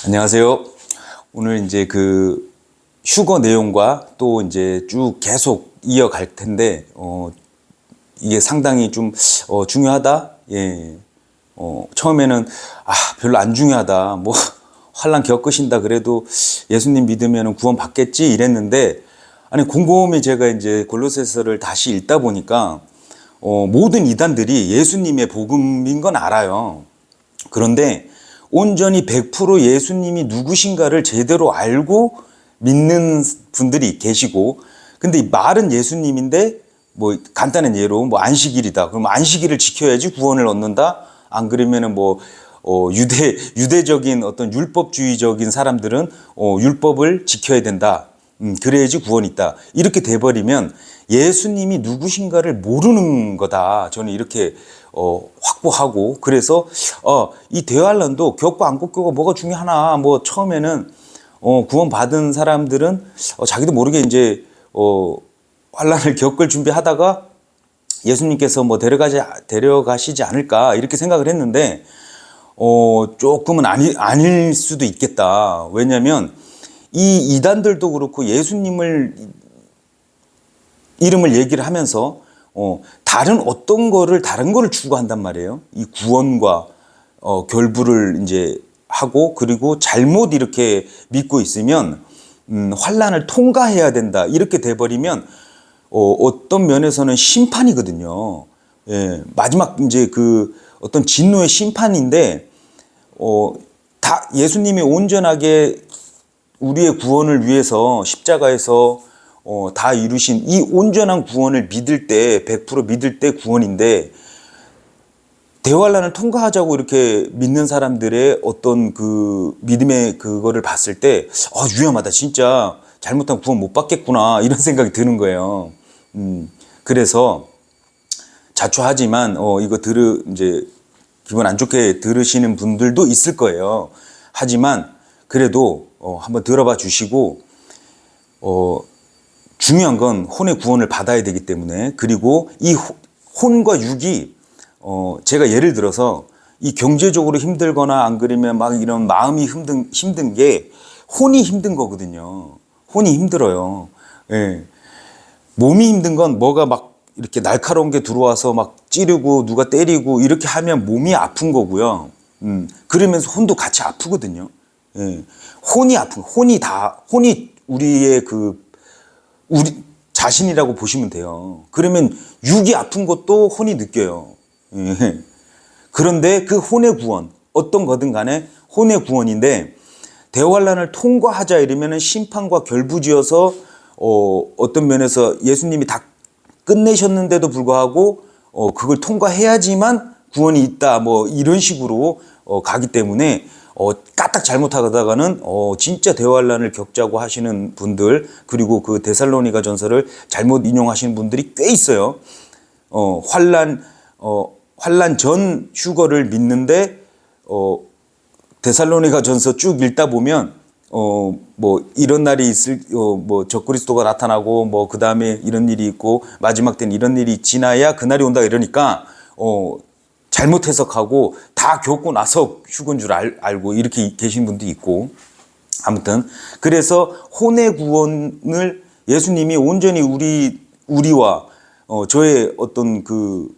안녕하세요. 오늘 이제 그 휴거 내용과 또 이제 쭉 계속 이어갈 텐데, 이게 상당히 좀, 중요하다? 예. 처음에는, 별로 안 중요하다. 뭐, 환난 겪으신다. 그래도 예수님 믿으면 구원 받겠지. 이랬는데, 아니, 곰곰이 제가 이제 골로새서를 다시 읽다 보니까, 모든 이단들이 예수님의 복음인 건 알아요. 그런데 온전히 100% 예수님이 누구신가를 제대로 알고 믿는 분들이 계시고, 근데 이 말은 예수님인데 뭐 간단한 예로 뭐 안식일이다. 그럼 안식일을 지켜야지 구원을 얻는다. 안 그러면은 뭐 유대적인 어떤 율법주의적인 사람들은 율법을 지켜야 된다. 그래야지 구원이 있다. 이렇게 돼버리면 예수님이 누구신가를 모르는 거다. 저는 이렇게 확보하고, 그래서 이 대환란도 겪고 안 겪고가 뭐가 중요하나. 뭐 처음에는 구원 받은 사람들은 자기도 모르게 이제 환란을 겪을 준비하다가 예수님께서 뭐 데려가시지 않을까 이렇게 생각을 했는데, 조금은 아닐 수도 있겠다. 왜냐하면 이 이단들도 그렇고 예수님을 이름을 얘기를 하면서 다른 거를 추구한단 말이에요. 이 구원과 결부를 이제 하고, 그리고 잘못 이렇게 믿고 있으면 환란을 통과해야 된다. 이렇게 돼버리면 어떤 면에서는 심판이거든요. 예, 마지막 이제 그 어떤 진노의 심판인데, 다 예수님이 온전하게 우리의 구원을 위해서 십자가에서 다 이루신 이 온전한 구원을 믿을 때, 100% 믿을 때 구원인데, 대환란을 통과하자고 이렇게 믿는 사람들의 어떤 그 믿음의 그거를 봤을 때, 위험하다. 진짜 잘못하면 구원 못 받겠구나. 이런 생각이 드는 거예요. 그래서 자초하지만, 이거 이제 기분 안 좋게 들으시는 분들도 있을 거예요. 하지만 그래도 한번 들어봐 주시고, 중요한 건 혼의 구원을 받아야 되기 때문에, 그리고 이 혼과 육이 제가 예를 들어서 이 경제적으로 힘들거나 안 그러면 막 이런 마음이 힘든 게 혼이 힘든 거거든요. 혼이 힘들어요. 예. 몸이 힘든 건 뭐가 막 이렇게 날카로운 게 들어와서 막 찌르고 누가 때리고 이렇게 하면 몸이 아픈 거고요. 그러면서 혼도 같이 아프거든요. 예. 혼이 우리의 우리 자신이라고 보시면 돼요. 그러면 육이 아픈 것도 혼이 느껴요. 예. 그런데 그 혼의 구원, 어떤 거든 간에 혼의 구원인데, 대환란을 통과하자 이러면은 심판과 결부지어서 어떤 면에서 예수님이 다 끝내셨는데도 불구하고 그걸 통과해야지만 구원이 있다. 뭐 이런 식으로 가기 때문에 까딱 잘못하다가는 진짜 대환란을 겪자고 하시는 분들, 그리고 그 데살로니가 전서를 잘못 인용하시는 분들이 꽤 있어요. 환란 전 휴거를 믿는데 데살로니가 전서 쭉 읽다 보면 뭐 이런 날이 뭐 적그리스도가 나타나고 뭐 그 다음에 이런 일이 있고 마지막 때는 이런 일이 지나야 그날이 온다 이러니까 잘못 해석하고 다 겪고 나서 휴거인 줄 알고 이렇게 계신 분도 있고, 아무튼 그래서 혼의 구원을 예수님이 온전히 우리와 저의 어떤 그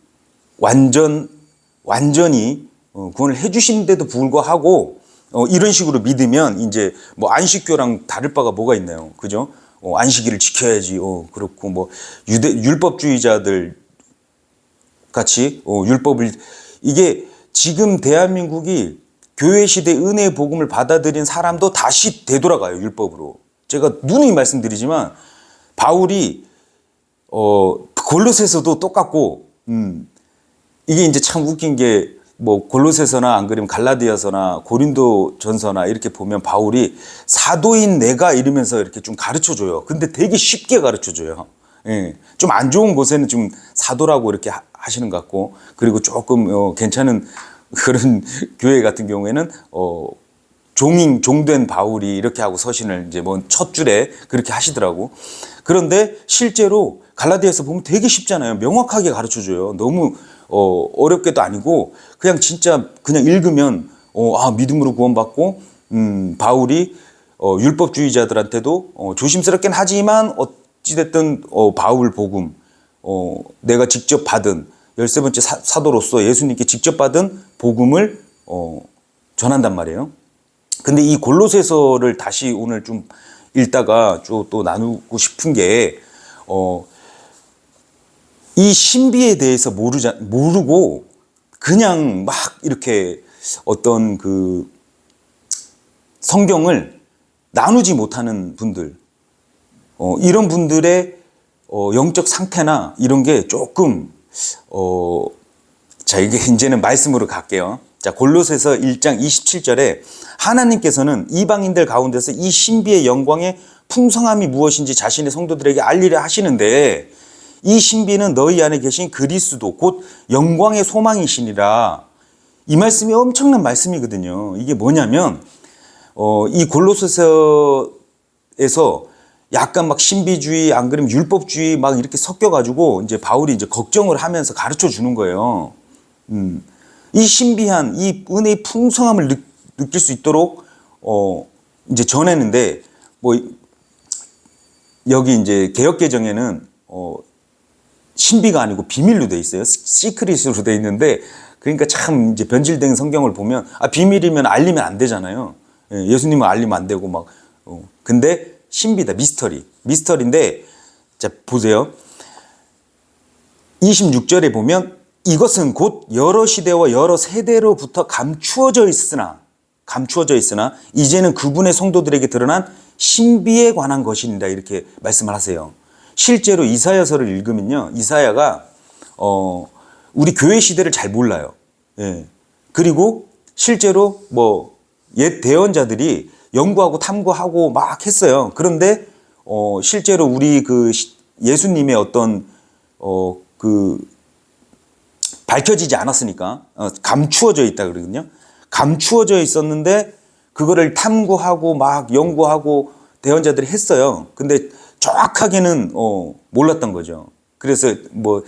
완전히 구원을 해주신데도 불구하고 이런 식으로 믿으면 이제 뭐 안식교랑 다를 바가 뭐가 있나요? 그죠? 안식일을 지켜야지. 그렇고 뭐 율법주의자들 같이 이게 지금 대한민국이 교회 시대 은혜의 복음을 받아들인 사람도 다시 되돌아가요, 율법으로. 제가 누누이 말씀드리지만 바울이 골로새서도 똑같고, 이게 이제 참 웃긴 게, 뭐 골로새서나 안 그러면 갈라디아서나 고린도전서나 이렇게 보면 바울이 사도인 내가 이러면서 이렇게 좀 가르쳐줘요. 근데 되게 쉽게 가르쳐줘요. 예. 좀 안 좋은 곳에는 좀 사도라고 이렇게 하시는 것 같고, 그리고 조금 괜찮은 그런 교회 같은 경우에는 종된 바울이 이렇게 하고 서신을 이제 뭐 첫 줄에 그렇게 하시더라고. 그런데 실제로 갈라디아서 보면 되게 쉽잖아요. 명확하게 가르쳐줘요. 너무 어렵게도 아니고 그냥 진짜 그냥 읽으면 믿음으로 구원받고 바울이 율법주의자들한테도 조심스럽긴 하지만 어찌됐든 바울 복음, 내가 직접 받은 13번째 사도로서 예수님께 직접 받은 복음을 전한단 말이에요. 근데 이 골로새서를 다시 오늘 좀 읽다가 또 나누고 싶은 게, 이 신비에 대해서 모르고 그냥 막 이렇게 어떤 그 성경을 나누지 못하는 분들, 이런 분들의 영적 상태나 이런 게 조금, 자, 이게 이제는 말씀으로 갈게요. 자, 골로새서 1장 27절에 하나님께서는 이방인들 가운데서 이 신비의 영광의 풍성함이 무엇인지 자신의 성도들에게 알리려 하시는데, 이 신비는 너희 안에 계신 그리스도 곧 영광의 소망이시니라. 이 말씀이 엄청난 말씀이거든요. 이게 뭐냐면, 이 골로새서에서 약간 막 신비주의, 안 그러면 율법주의 막 이렇게 섞여가지고 이제 바울이 이제 걱정을 하면서 가르쳐 주는 거예요. 이 신비한 이 은혜의 풍성함을 느낄 수 있도록 이제 전했는데, 뭐 여기 이제 개역개정에는 신비가 아니고 비밀로 돼 있어요. 시크릿으로 돼 있는데, 그러니까 참 이제 변질된 성경을 보면 비밀이면 알리면 안 되잖아요. 예수님은 알리면 안 되고 막. 근데 신비다. 미스터리인데, 자 보세요. 26절에 보면 이것은 곧 여러 시대와 여러 세대로부터 감추어져 있으나 이제는 그분의 성도들에게 드러난 신비에 관한 것입니다. 이렇게 말씀을 하세요. 실제로 이사야서를 읽으면요, 이사야가 우리 교회 시대를 잘 몰라요. 예. 그리고 실제로 뭐 옛 대언자들이 연구하고 탐구하고 막 했어요. 그런데 실제로 우리 그 예수님의 어떤 그 밝혀지지 않았으니까 감추어져 있다 그러거든요. 감추어져 있었는데 그거를 탐구하고 막 연구하고 대언자들이 했어요. 근데 정확하게는 몰랐던 거죠. 그래서 뭐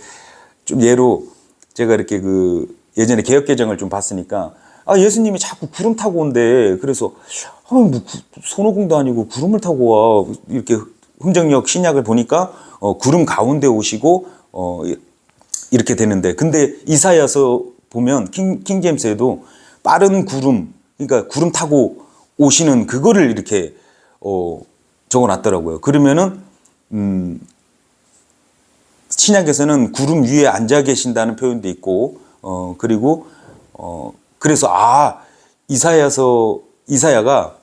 좀 예로 제가 이렇게 그 예전에 개역개정을 좀 봤으니까, 예수님이 자꾸 구름 타고 온대. 그래서 뭐 손오공도 아니고 구름을 타고 와. 이렇게 흥정역 신약을 보니까 구름 가운데 오시고 이렇게 되는데, 근데 이사야서 보면 킹제임스에도 빠른 구름, 그러니까 구름 타고 오시는 그거를 이렇게 적어놨더라고요. 그러면은 신약에서는 구름 위에 앉아 계신다는 표현도 있고, 그리고 그래서 이사야가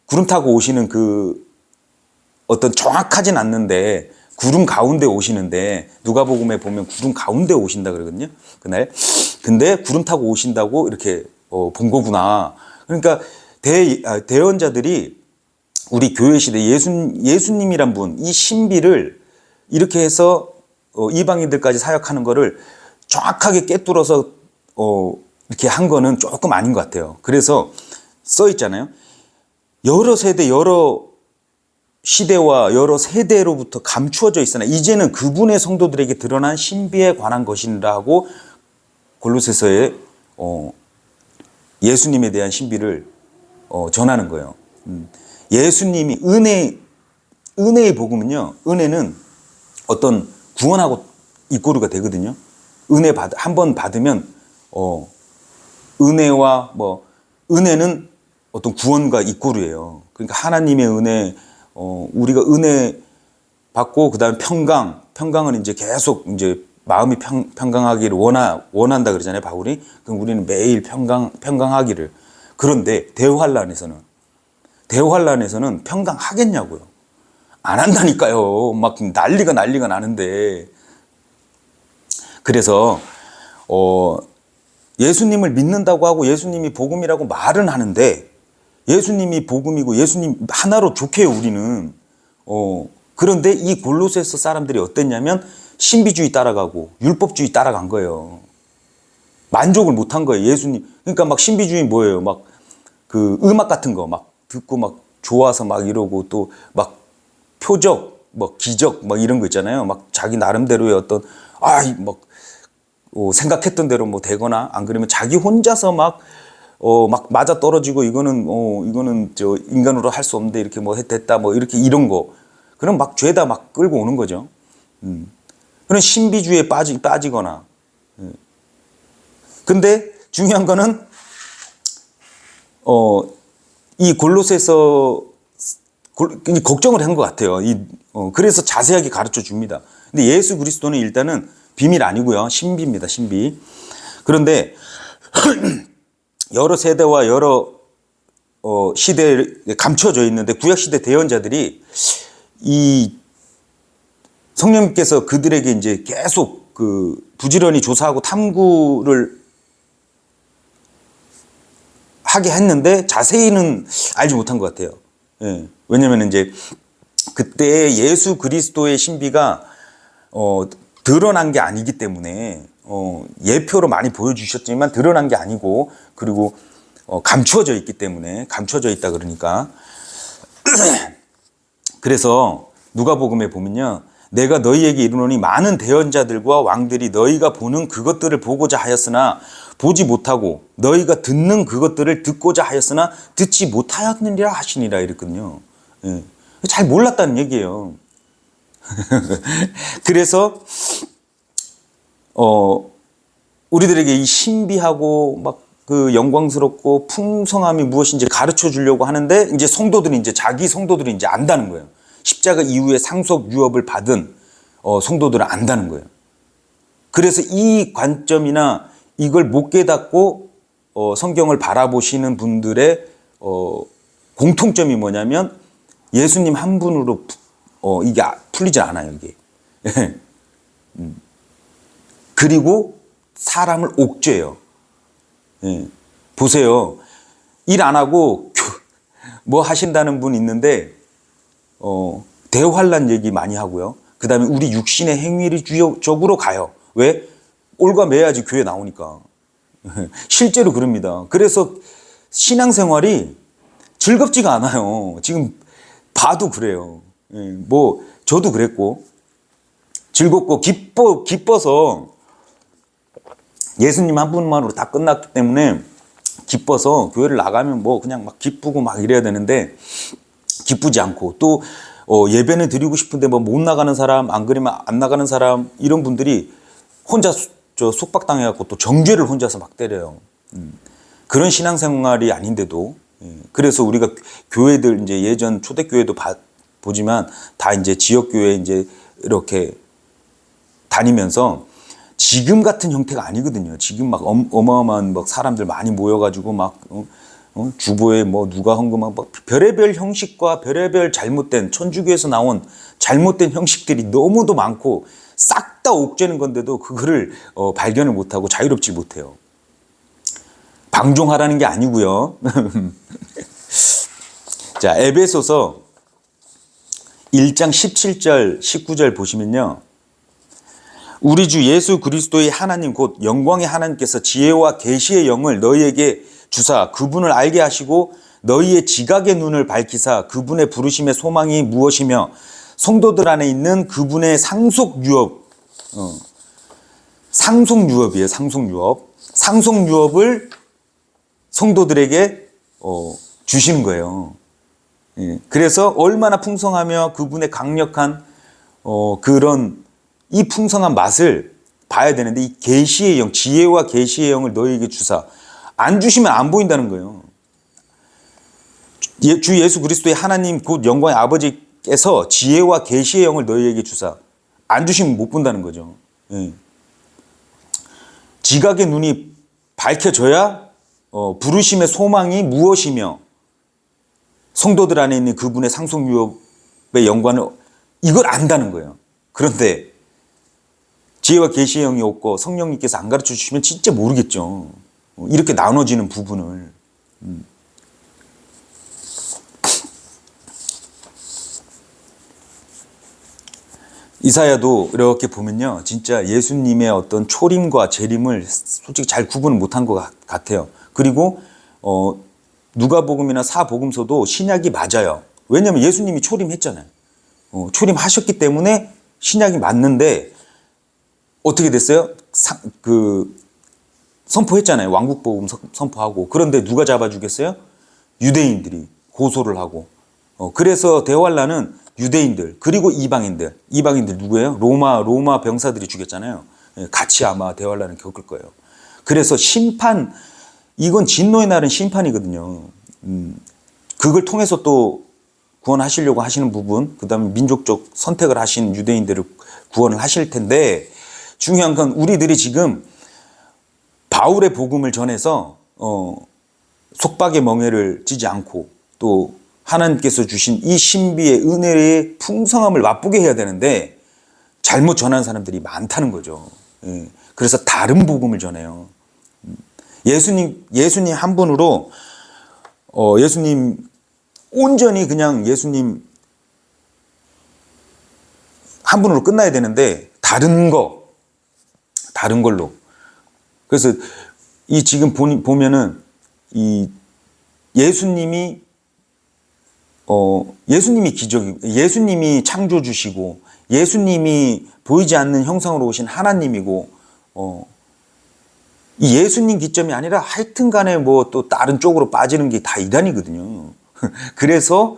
구름 타고 오시는 그 어떤 정확하진 않는데 구름 가운데 오시는데, 누가복음에 보면 구름 가운데 오신다 그러거든요. 그날. 근데 구름 타고 오신다고 이렇게 본 거구나. 그러니까 대언자들이 우리 교회 시대 예수님이란 분, 이 신비를 이렇게 해서 이방인들까지 사역하는 거를 정확하게 꿰뚫어서 이렇게 한 거는 조금 아닌 것 같아요. 그래서 써 있잖아요. 여러 세대, 여러 시대와 여러 세대로부터 감추어져 있으나 이제는 그분의 성도들에게 드러난 신비에 관한 것이라 하고 골로새서에 예수님에 대한 신비를 전하는 거예요. 예수님이 은혜의 복음은요, 은혜는 어떤 구원하고 이꼬르가 되거든요. 한 번 받으면 은혜는 어떤 구원과 이꼬르예요. 그러니까 하나님의 은혜, 우리가 은혜 받고 그다음에 평강은 이제 계속 이제 마음이 평강하기를 원한다 그러잖아요, 바울이. 그럼 우리는 매일 평강하기를. 그런데 대환란에서는 평강하겠냐고요. 안 한다니까요. 막 난리가 나는데. 그래서 예수님을 믿는다고 하고 예수님이 복음이라고 말은 하는데, 예수님이 복음이고 예수님 하나로 족해요, 우리는. 그런데 이 골로새서 사람들이 어땠냐면 신비주의 따라가고 율법주의 따라간 거예요. 만족을 못한 거예요, 예수님. 그러니까 막 신비주의 뭐예요? 막 그 음악 같은 거 막 듣고 막 좋아서 막 이러고, 또 막 표적, 뭐 기적 막 이런 거 있잖아요. 막 자기 나름대로의 어떤 생각했던 대로 뭐 되거나, 안 그러면 자기 혼자서 막 막 맞아 떨어지고 이거는 저 인간으로 할 수 없는데 이렇게 뭐 됐다 뭐 이렇게 이런 거. 그럼 막 죄다 막 끌고 오는 거죠. 그런 신비주의에 빠지거나. 근데 중요한 거는 이 골로새서 걱정을 한 것 같아요. 그래서 자세하게 가르쳐 줍니다. 근데 예수 그리스도는 일단은 비밀 아니고요. 신비입니다. 신비. 그런데 여러 세대와 여러 시대에 감춰져 있는데 구약시대 대언자들이 이 성령님께서 그들에게 이제 계속 그 부지런히 조사하고 탐구를 하게 했는데 자세히는 알지 못한 것 같아요. 예. 왜냐면 이제 그때 예수 그리스도의 신비가 드러난 게 아니기 때문에 예표로 많이 보여주셨지만 드러난 게 아니고 그리고 감추어져 있기 때문에 감춰져 있다 그러니까 그래서 누가복음에 보면요. 내가 너희에게 이르노니 많은 대언자들과 왕들이 너희가 보는 그것들을 보고자 하였으나 보지 못하고 너희가 듣는 그것들을 듣고자 하였으나 듣지 못하였느니라 하시니라 이랬거든요. 예. 잘 몰랐다는 얘기예요. 그래서 우리들에게 이 신비하고 막 그 영광스럽고 풍성함이 무엇인지 가르쳐 주려고 하는데 이제 자기 성도들이 이제 안다는 거예요. 십자가 이후에 상속 유업을 받은 성도들은 안다는 거예요. 그래서 이 관점이나 이걸 못 깨닫고 성경을 바라보시는 분들의 공통점이 뭐냐면 예수님 한 분으로 이게 풀리지 않아요. 이게. 그리고 사람을 옥죄요. 예. 보세요. 일 안 하고 뭐 하신다는 분 있는데 대환란 얘기 많이 하고요. 그 다음에 우리 육신의 행위를 주역적으로 가요. 왜? 올가매야지 교회 나오니까. 실제로 그럽니다. 그래서 신앙생활이 즐겁지가 않아요. 지금 봐도 그래요. 뭐 저도 그랬고 즐겁고 기뻐서 예수님 한 분만으로 다 끝났기 때문에 기뻐서 교회를 나가면 뭐 그냥 막 기쁘고 막 이래야 되는데 기쁘지 않고 또 예배는 드리고 싶은데 뭐 못 나가는 사람 안 그러면 안 나가는 사람 이런 분들이 혼자 속박당해갖고 또 정죄를 혼자서 막 때려요. 그런 신앙생활이 아닌데도 그래서 우리가 교회들 이제 예전 초대교회도 보지만 다 이제 지역교회 이제 이렇게 다니면서 지금 같은 형태가 아니거든요. 지금 막 어마어마한 막 사람들 많이 모여가지고 막 주보에 뭐 누가 헌금하고 막 별의별 형식과 별의별 잘못된 천주교에서 나온 잘못된 형식들이 너무도 많고 싹 다 옥죄는 건데도 그거를 발견을 못하고 자유롭지 못해요. 방종하라는 게 아니고요. 자, 에베소서 1장 17절 19절 보시면요. 우리 주 예수 그리스도의 하나님 곧 영광의 하나님께서 지혜와 계시의 영을 너희에게 주사 그분을 알게 하시고 너희의 지각의 눈을 밝히사 그분의 부르심의 소망이 무엇이며 성도들 안에 있는 그분의 상속유업 상속유업이에요. 상속유업을 성도들에게 주시는 거예요. 그래서 얼마나 풍성하며 그분의 강력한 그런 이 풍성한 맛을 봐야 되는데 이 계시의 영, 지혜와 계시의 영을 너희에게 주사 안 주시면 안 보인다는 거예요. 주 예수 그리스도의 하나님 곧 영광의 아버지께서 지혜와 계시의 영을 너희에게 주사 안 주시면 못 본다는 거죠. 지각의 눈이 밝혀져야 부르심의 소망이 무엇이며 성도들 안에 있는 그분의 상속유업의 영광을 이걸 안다는 거예요. 그런데 지혜와 계시의 영이 없고 성령님께서 안 가르쳐 주시면 진짜 모르겠죠. 이렇게 나눠지는 부분을. 이사야도 이렇게 보면요. 진짜 예수님의 어떤 초림과 재림을 솔직히 잘 구분을 못한 것 같아요. 그리고 누가복음이나 사복음서도 신약이 맞아요. 왜냐하면 예수님이 초림했잖아요. 초림하셨기 때문에 신약이 맞는데 어떻게 됐어요? 선포했잖아요. 왕국복음 선포하고. 그런데 누가 잡아주겠어요? 유대인들이 고소를 하고. 그래서 대환란은 유대인들 그리고 이방인들 누구예요? 로마 병사들이 죽였잖아요. 예, 같이 아마 대환란을 겪을 거예요. 그래서 심판, 이건 진노의 날은 심판이거든요. 그걸 통해서 또 구원하시려고 하시는 부분, 그 다음에 민족적 선택을 하신 유대인들을 구원을 하실 텐데, 중요한 건 우리들이 지금 바울의 복음을 전해서 속박의 멍에를 찌지 않고 또 하나님께서 주신 이 신비의 은혜의 풍성함을 맛보게 해야 되는데 잘못 전하는 사람들이 많다는 거죠. 예. 그래서 다른 복음을 전해요. 예수님 한 분으로 예수님 온전히 그냥 예수님 한 분으로 끝나야 되는데 다른 걸로. 그래서 이 지금 보면은 이 예수님이 예수님이 창조주시고 예수님이 보이지 않는 형상으로 오신 하나님이고 이 예수님 기점이 아니라 하여튼 간에 뭐 또 다른 쪽으로 빠지는 게 다 이단이거든요. 그래서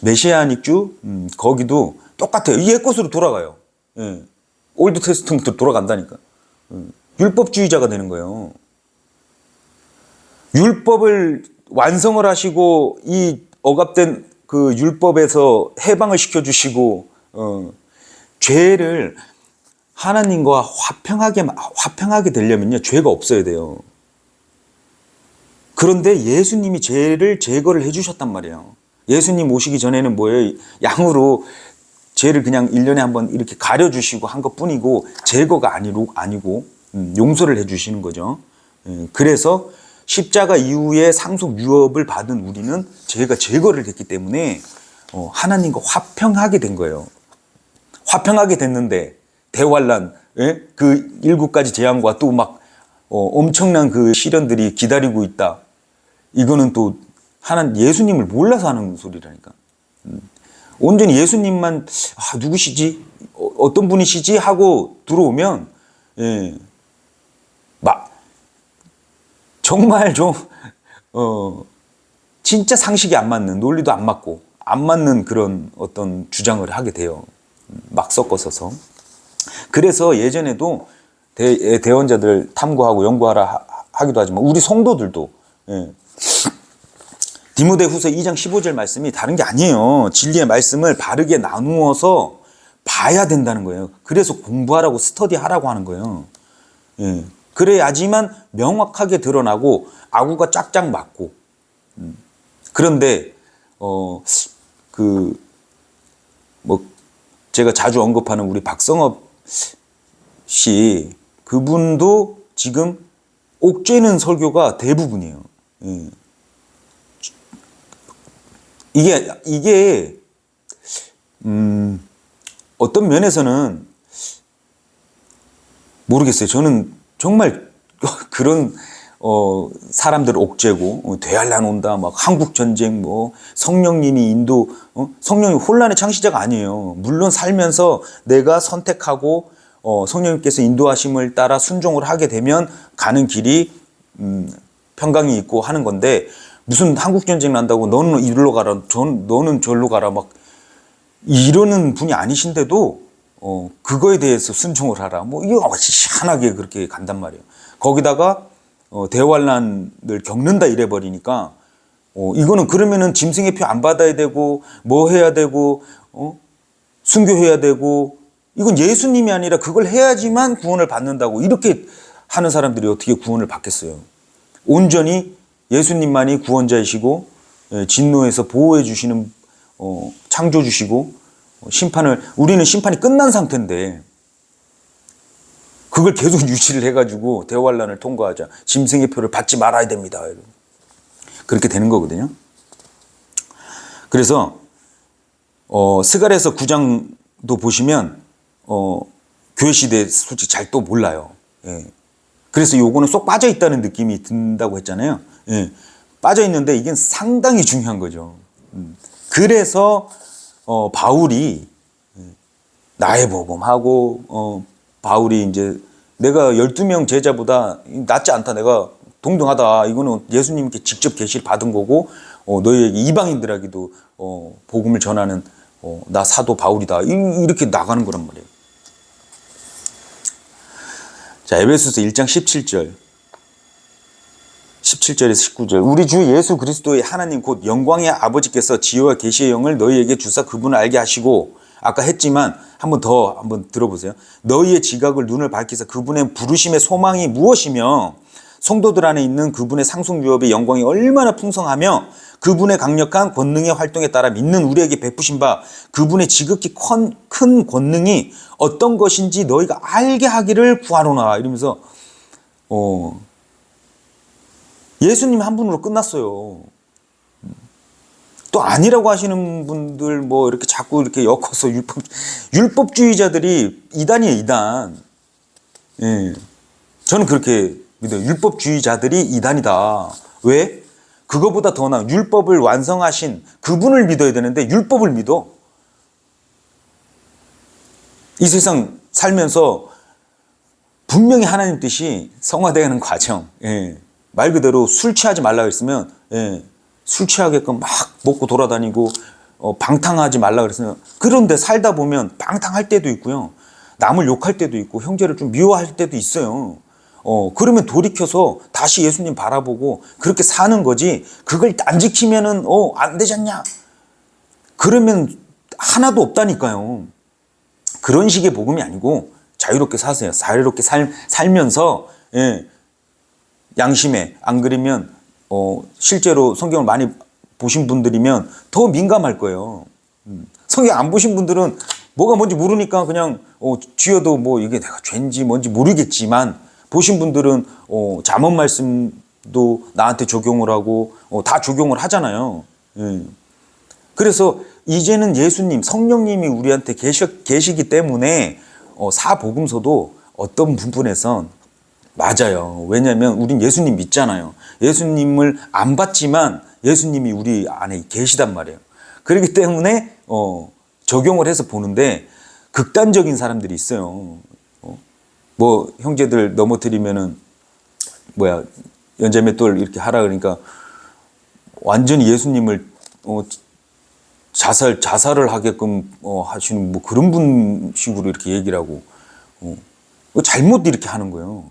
메시아닉주 거기도 똑같아요. 이 옛것으로 돌아가요. 예. 올드 테스트먼트로 돌아간다니까. 율법주의자가 되는 거예요. 율법을 완성을 하시고 이 억압된 그 율법에서 해방을 시켜주시고 죄를 하나님과 화평하게 되려면요 죄가 없어야 돼요. 그런데 예수님이 죄를 제거를 해주셨단 말이에요. 예수님 오시기 전에는 뭐예요? 양으로 죄를 그냥 1년에 한번 이렇게 가려주시고 한 것뿐이고 제거가 아니고 용서를 해주시는 거죠. 그래서 십자가 이후에 상속 유업을 받은 우리는 죄가 제거를 됐기 때문에 하나님과 화평하게 된 거예요. 화평하게 됐는데 대환란, 그 7가지 재앙과 또 막 엄청난 그 시련들이 기다리고 있다. 이거는 또 예수님을 몰라서 하는 소리라니까. 온전히 예수님만 누구시지? 어떤 분이시지? 하고 들어오면 막 정말 좀 진짜 상식이 안 맞는, 논리도 안 맞고 안 맞는 그런 어떤 주장을 하게 돼요. 막 섞어서서. 그래서 예전에도 대언자들 탐구하고 연구하라 하기도 하지만 우리 성도들도 디모데후서 2장 15절 말씀이 다른 게 아니에요. 진리의 말씀을 바르게 나누어서 봐야 된다는 거예요. 그래서 공부하라고 스터디하라고 하는 거예요. 그래야지만 명확하게 드러나고 아구가 짝짝 맞고. 그런데 제가 자주 언급하는 우리 박성업 씨 그분도 지금 옥죄는 설교가 대부분이에요. 이게 어떤 면에서는 모르겠어요. 저는 정말 그런 사람들 옥죄고 대환란 온다, 막 한국 전쟁, 뭐 성령님이 성령이 혼란의 창시자가 아니에요. 물론 살면서 내가 선택하고 성령님께서 인도하심을 따라 순종을 하게 되면 가는 길이 평강이 있고 하는 건데 무슨 한국 전쟁 난다고 너는 이리로 가라, 너는 절로 가라 막 이러는 분이 아니신데도 그거에 대해서 순종을 하라. 뭐 이거 희한하게 그렇게 간단 말이에요. 거기다가 대환란을 겪는다 이래 버리니까 이거는 그러면은 짐승의 표 안 받아야 되고 뭐 해야 되고 순교해야 되고 이건 예수님이 아니라 그걸 해야지만 구원을 받는다고 이렇게 하는 사람들이 어떻게 구원을 받겠어요? 온전히 예수님만이 구원자이시고 진노에서 보호해 주시는 창조주시고 우리는 심판이 끝난 상태인데 그걸 계속 유지를 해가지고 대환란을 통과하자. 짐승의 표를 받지 말아야 됩니다. 그렇게 되는 거거든요. 그래서 스가랴서 9장도 보시면 교회 시대 솔직히 잘 또 몰라요. 그래서 요거는 쏙 빠져 있다는 느낌이 든다고 했잖아요. 빠져 있는데 이게 상당히 중요한 거죠. 그래서 바울이 나의 복음하고 바울이 이제 내가 12명 제자보다 낫지 않다. 내가 동등하다. 이거는 예수님께 직접 계시를 받은 거고, 너희에게 이방인들에게도 복음을 전하는 나 사도 바울이다. 이렇게 나가는 거란 말이에요. 자, 에베소서 1장 17절. 17절에서 19절. 우리 주 예수 그리스도의 하나님 곧 영광의 아버지께서 지혜와 계시의 영을 너희에게 주사 그분을 알게 하시고, 아까 했지만 한번 들어보세요. 너희의 지각을 눈을 밝히사 그분의 부르심의 소망이 무엇이며 성도들 안에 있는 그분의 상속 유업의 영광이 얼마나 풍성하며 그분의 강력한 권능의 활동에 따라 믿는 우리에게 베푸신 바 그분의 지극히 큰 권능이 어떤 것인지 너희가 알게 하기를 구하노라. 이러면서 예수님 한 분으로 끝났어요. 또 아니라고 하시는 분들 뭐 이렇게 자꾸 이렇게 엮어서 율법주의자들이 이단이에요, 이단. 예. 저는 그렇게 믿어요. 율법주의자들이 이단이다. 왜? 그거보다 더 나은 율법을 완성하신 그분을 믿어야 되는데 율법을 믿어. 이 세상 살면서 분명히 하나님 뜻이 성화되는 과정. 예. 말 그대로 술 취하지 말라 그랬으면 예. 술 취하게끔 막 먹고 돌아다니고 방탕하지 말라 그랬으면, 그런데 살다 보면 방탕할 때도 있고요. 남을 욕할 때도 있고 형제를 좀 미워할 때도 있어요. 그러면 돌이켜서 다시 예수님 바라보고 그렇게 사는 거지, 그걸 안 지키면은 안 되지 않냐? 그러면 하나도 없다니까요. 그런 식의 복음이 아니고 자유롭게 사세요. 자유롭게 살면서 예, 양심에, 안 그러면 실제로 성경을 많이 보신 분들이면 더 민감할 거예요. 성경 안 보신 분들은 뭐가 뭔지 모르니까 그냥 쥐어도 뭐 이게 내가 죄인지 뭔지 모르겠지만, 보신 분들은 잠언 말씀도 나한테 적용을 하고 다 적용을 하잖아요. 그래서 이제는 예수님, 성령님이 우리한테 계시기 때문에 사복음서도 어떤 부분에선 맞아요. 왜냐하면 우린 예수님 믿잖아요. 예수님을 안 봤지만 예수님이 우리 안에 계시단 말이에요. 그렇기 때문에 적용을 해서 보는데 극단적인 사람들이 있어요. 뭐 형제들 넘어뜨리면은 연자맷돌 이렇게 하라 그러니까 완전히 예수님을 자살을 하게끔 하시는 뭐 그런 분 식으로 이렇게 얘기를 하고 잘못 이렇게 하는 거예요.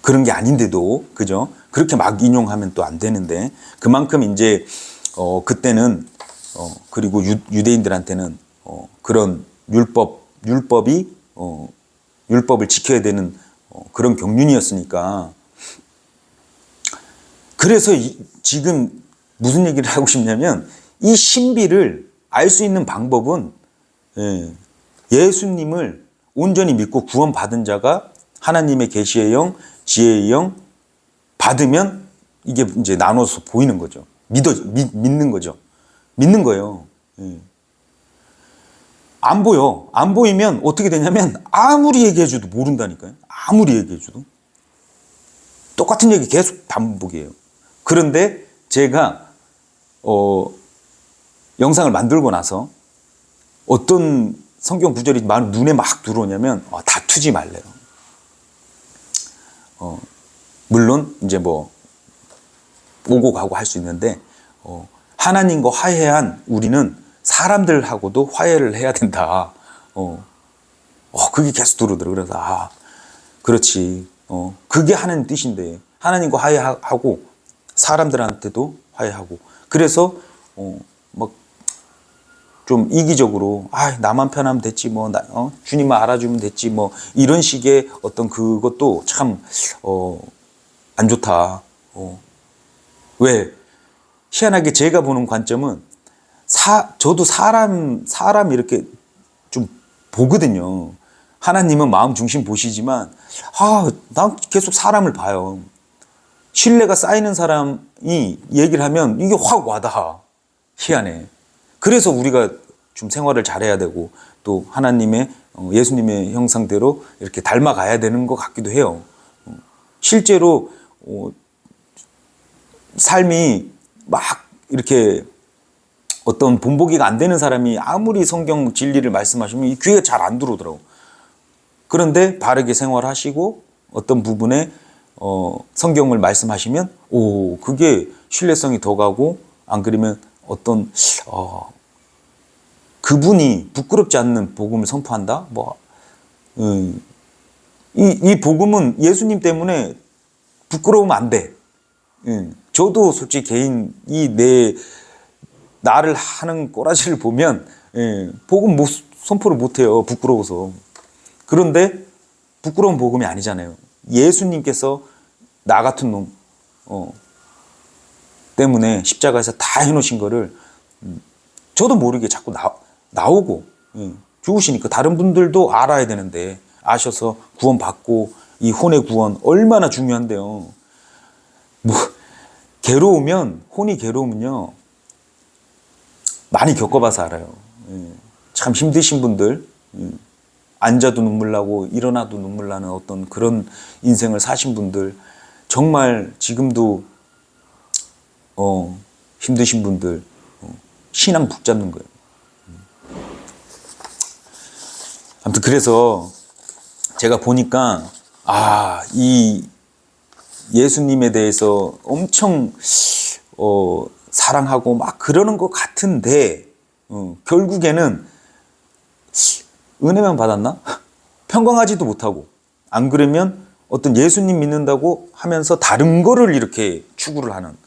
그런 게 아닌데도, 그죠? 그렇게 막 인용하면 또 안 되는데, 그만큼 이제 그때는 그리고 유대인들한테는 그런 율법을 지켜야 되는 그런 경륜이었으니까. 그래서 지금 무슨 얘기를 하고 싶냐면, 이 신비를 알 수 있는 방법은 예수님을 온전히 믿고 구원받은 자가 하나님의 계시의 영, 지혜의 영 받으면 이게 이제 나눠서 보이는 거죠. 믿는 거죠. 믿는 거예요. 안 보여. 안 보이면 어떻게 되냐면 아무리 얘기해줘도 모른다니까요. 아무리 얘기해줘도. 똑같은 얘기 계속 반복이에요. 그런데 제가 영상을 만들고 나서 어떤 성경 구절이 눈에 막 들어오냐면 다투지 말래요. 물론 이제 뭐 오고 가고 할 수 있는데 하나님과 화해한 우리는 사람들하고도 화해를 해야 된다. 그게 계속 들어오더라고요. 그래서 그렇지. 그게 하나님 뜻인데 하나님과 화해하고 사람들한테도 화해하고. 그래서 막 좀 이기적으로 나만 편하면 됐지 뭐 주님만 알아주면 됐지 뭐 이런 식의 어떤 그것도 참 안 좋다. 왜? 희한하게 제가 보는 관점은 저도 사람 이렇게 좀 보거든요. 하나님은 마음 중심 보시지만 난 계속 사람을 봐요. 신뢰가 쌓이는 사람이 얘기를 하면 이게 확 와닿아. 희한해. 그래서 우리가 좀 생활을 잘해야 되고 또 하나님의 예수님의 형상대로 이렇게 닮아가야 되는 것 같기도 해요. 실제로 삶이 막 이렇게 어떤 본보기가 안 되는 사람이 아무리 성경 진리를 말씀하시면 이 귀에 잘 안 들어오더라고. 그런데 바르게 생활하시고 어떤 부분에 성경을 말씀하시면 그게 신뢰성이 더 가고, 안 그러면 어떤 그분이 부끄럽지 않는 복음을 선포한다. 이 복음은 예수님 때문에 부끄러우면 안 돼. 저도 솔직히 개인 나를 하는 꼬라지를 보면 복음 선포를 못 해요. 부끄러워서. 그런데 부끄러운 복음이 아니잖아요. 예수님께서 나 같은 놈 때문에 십자가에서 다 해놓으신 거를 저도 모르게 자꾸 나오고 죽으시니까 다른 분들도 알아야 되는데, 아셔서 구원받고, 이 혼의 구원 얼마나 중요한데요. 혼이 괴로우면요 많이 겪어봐서 알아요. 참 힘드신 분들, 앉아도 눈물 나고 일어나도 눈물 나는 어떤 그런 인생을 사신 분들, 정말 지금도 힘드신 분들, 신앙 붙잡는 거예요. 아무튼 그래서 제가 보니까 이 예수님에 대해서 엄청 사랑하고 막 그러는 것 같은데 결국에는 은혜만 받았나? 평강하지도 못하고, 안 그러면 어떤 예수님 믿는다고 하면서 다른 거를 이렇게 추구를 하는,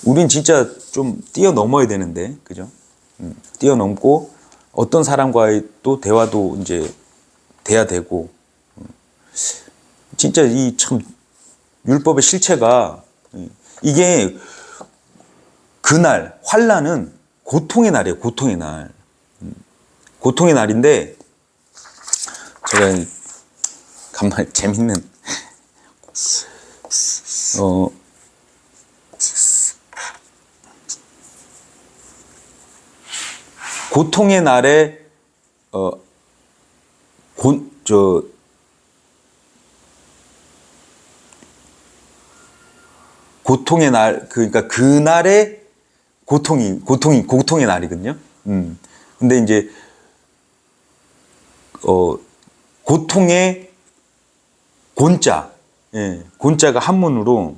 우린 진짜 좀 뛰어넘어야 되는데, 그죠? 뛰어넘고 어떤 사람과의 또 대화도 이제 돼야 되고, 진짜 이 참 율법의 실체가, 이게 그날 환난은 고통의 날이에요. 고통의 날. 고통의 날인데, 제가 간만에 재밌는 고통의 날에 고통의 날, 그러니까 그날의 고통의 날이거든요. 근데 이제 고통의 곤자, 곤자가 한문으로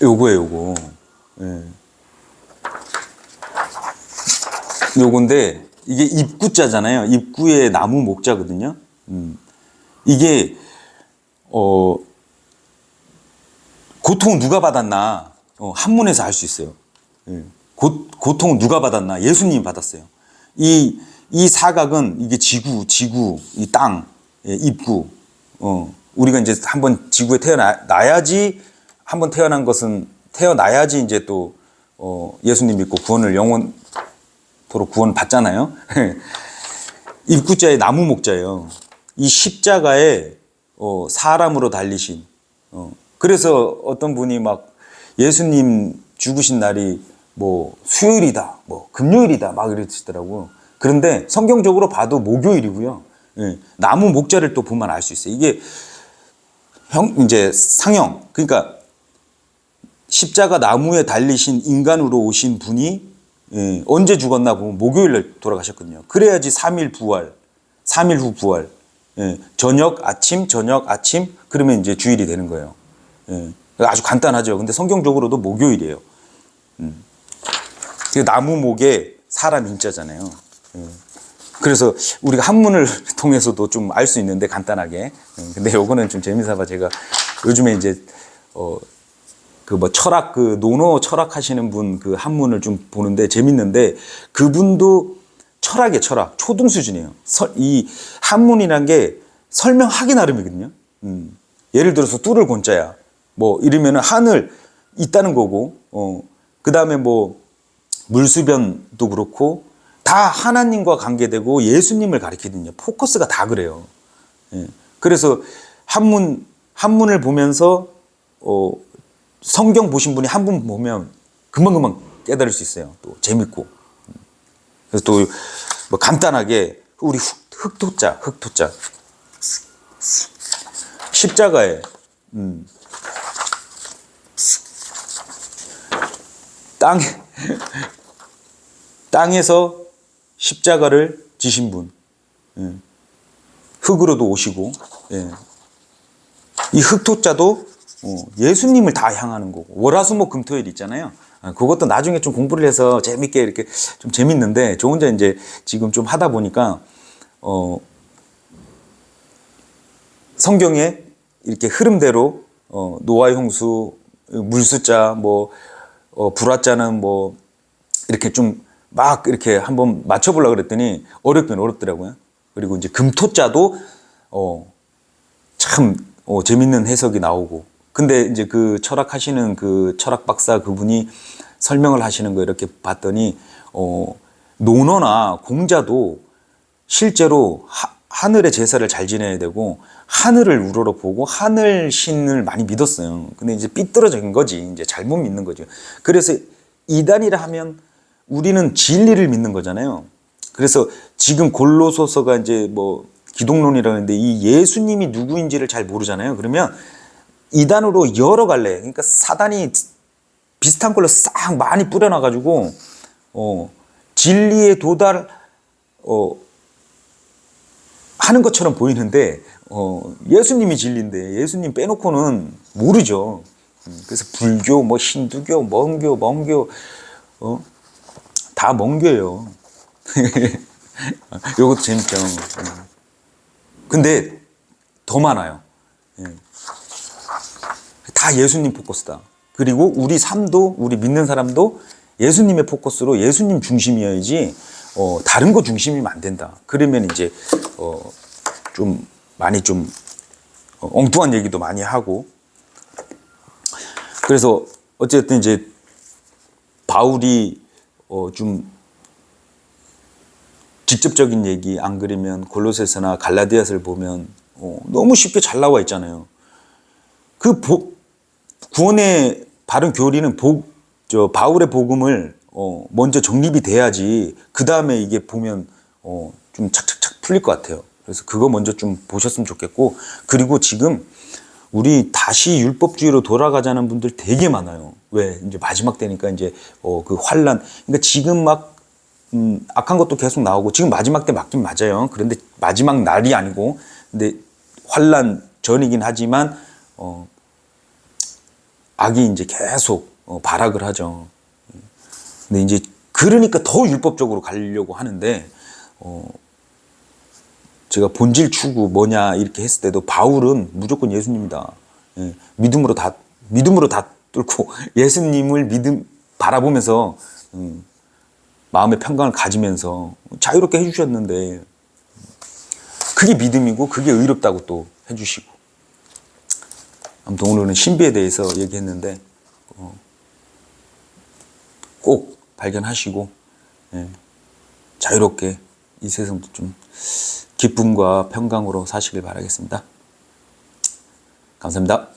요거예요, 요거. 요건데, 이게 입구자잖아요. 입구의 나무 목자거든요. 이게, 고통은 누가 받았나? 한문에서 알 수 있어요. 고통은 누가 받았나? 예수님이 받았어요. 이 사각은 이게 지구, 이 땅, 입구. 우리가 이제 한번 지구에 태어나야지, 한번 태어난 것은 태어나야지 이제 또 예수님 믿고 영원토록 구원 받잖아요. 입구자의 나무 목자예요. 이 십자가에 사람으로 달리신. 그래서 어떤 분이 막 예수님 죽으신 날이 뭐 수요일이다, 뭐 금요일이다 막 이러시더라고요. 그런데 성경적으로 봐도 목요일이고요. 나무 목자를 또 보면 알 수 있어요. 이게 이제 상형, 그러니까 십자가 나무에 달리신 인간으로 오신 분이 언제 죽었나 보면 목요일날 돌아가셨거든요. 그래야지 3일 후 부활. 저녁 아침 그러면 이제 주일이 되는 거예요. 아주 간단하죠. 근데 성경적으로도 목요일이에요. 나무목에 사람 인자잖아요. 그래서 우리가 한문을 통해서도 좀 알 수 있는데, 간단하게. 근데 요거는 좀 재미삼아 제가 요즘에 이제 철학, 논어 철학 하시는 분 한문을 좀 보는데 재밌는데, 그분도 철학이에요, 철학. 초등 수준이에요. 이 한문이란 게 설명하기 나름이거든요. 예를 들어서 뚫을 곤자야. 뭐 이러면은 하늘 있다는 거고, 그 다음에 뭐 물수변도 그렇고 다 하나님과 관계되고 예수님을 가리키거든요. 포커스가 다 그래요. 그래서 한문을 보면서 성경 보신 분이 한문 보면 금방금방 깨달을 수 있어요. 또 재밌고. 그래서 또 뭐 간단하게 우리 흑토자 십자가에 땅에서 십자가를 지신 분, 예. 흙으로도 오시고, 예. 이 흙토자도 예수님을 다 향하는 거고, 월화수목 금토일 있잖아요. 그것도 나중에 좀 공부를 해서 재밌게 이렇게 좀 재밌는데, 저 혼자 이제 지금 좀 하다 보니까 성경에 이렇게 흐름대로 노아의 홍수, 물수자, 뭐 불화자는 뭐 이렇게 좀 막 이렇게 한번 맞춰보려고 그랬더니 어렵긴 어렵더라고요. 그리고 이제 금토자도 참 재밌는 해석이 나오고. 근데 이제 그 철학하시는 그 철학 박사 그분이 설명을 하시는 거 이렇게 봤더니 논어나 공자도 실제로 하늘의 제사를 잘 지내야 되고 하늘을 우러러 보고 하늘 신을 많이 믿었어요. 근데 이제 삐뚤어진 거지. 이제 잘못 믿는 거죠. 그래서 이단이라 하면 우리는 진리를 믿는 거잖아요. 그래서 지금 골로소서가 이제 뭐 기독론이라는데 이 예수님이 누구인지를 잘 모르잖아요. 그러면 이단으로 여러 갈래. 그러니까 사단이 비슷한 걸로 싹 많이 뿌려놔가지고 진리에 도달 하는 것처럼 보이는데 예수님이 진리인데 예수님 빼놓고는 모르죠. 그래서 불교, 뭐 힌두교, 멍교 다 멍교예요. 요것도 재밌죠. 근데 더 많아요. 다 예수님 포커스다. 그리고 우리 삶도 우리 믿는 사람도 예수님의 포커스로 예수님 중심이어야지 다른 거 중심이면 안 된다. 그러면 이제 좀 많이 좀 엉뚱한 얘기도 많이 하고. 그래서 어쨌든 이제 바울이 좀 직접적인 얘기 안 그리면 골로새서나 갈라디아서를 보면 너무 쉽게 잘 나와 있잖아요. 그 구원의 바른 교리는 바울의 복음을 먼저 정립이 돼야지 그 다음에 이게 보면 좀 착착착 풀릴 것 같아요. 그래서 그거 먼저 좀 보셨으면 좋겠고, 그리고 지금 우리 다시 율법주의로 돌아가자는 분들 되게 많아요. 왜? 이제 마지막 때니까 이제 그 환란. 그러니까 지금 막 악한 것도 계속 나오고 지금 마지막 때 맞긴 맞아요. 그런데 마지막 날이 아니고, 근데 환란 전이긴 하지만 악이 이제 계속 발악을 하죠. 근데 이제 그러니까 더 율법적으로 가려고 하는데 제가 본질 추구 뭐냐 이렇게 했을 때도 바울은 무조건 예수님이다. 예, 믿음으로 다 뚫고 예수님을 바라보면서 마음의 평강을 가지면서 자유롭게 해주셨는데 그게 믿음이고 그게 의롭다고 또 해주시고. 아무튼 오늘은 신비에 대해서 얘기했는데 꼭 발견하시고 자유롭게 이 세상도 좀 기쁨과 평강으로 사시길 바라겠습니다. 감사합니다.